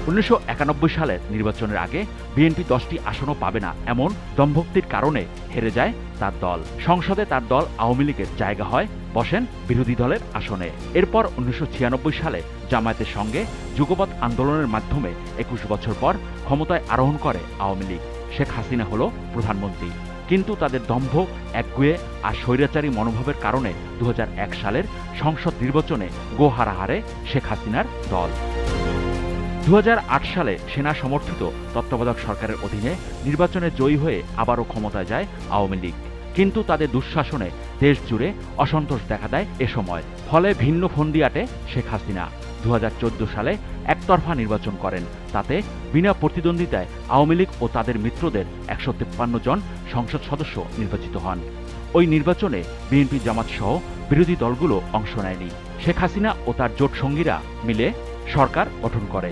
1991 সালের নির্বাচনের আগে বিএনপি 10টি আসনও পাবে না এমন দম্ভক্তির কারণে হেরে যায় তার দল। সংসদে তার দল আওয়ামী লীগের জায়গা হয়, বসেন বিরোধী দলের আসনে। এরপর 1996 সালে জামায়াতের সঙ্গে যুগপৎ আন্দোলনের মাধ্যমে 21 বছর পর ক্ষমতায় আরোহণ করে আওয়ামী লীগ। শেখ হাসিনা হল প্রধানমন্ত্রী। কিন্তু তাদের দম্ভ, একগুঁয়ে আর স্বৈরাচারী মনোভাবের কারণে 2001 সালের সংসদ নির্বাচনে গোহারা হারে শেখ হাসিনার দল। 2008 সালে সেনা সমর্থিত তত্ত্বাবধায়ক সরকারের অধীনে নির্বাচনে জয়ী হয়ে আবারও ক্ষমতায় যায় আওয়ামী লীগ। কিন্তু তাদের দুঃশাসনে দেশ জুড়ে অসন্তোষ দেখা দেয় এ সময়। ফলে ভিন্ন ফন্দি আটে শেখ হাসিনা। 2014 সালে একতরফা নির্বাচন করেন। তাতে বিনা প্রতিদ্বন্দ্বিতায় আওয়ামী লীগ ও তাদের মিত্রদের 153 জন সংসদ সদস্য নির্বাচিত হন। ওই নির্বাচনে বিএনপি, জামাত সহ বিরোধী দলগুলো অংশ নেয়নি। শেখ হাসিনা ও তার জোট সঙ্গীরা মিলে সরকার গঠন করে।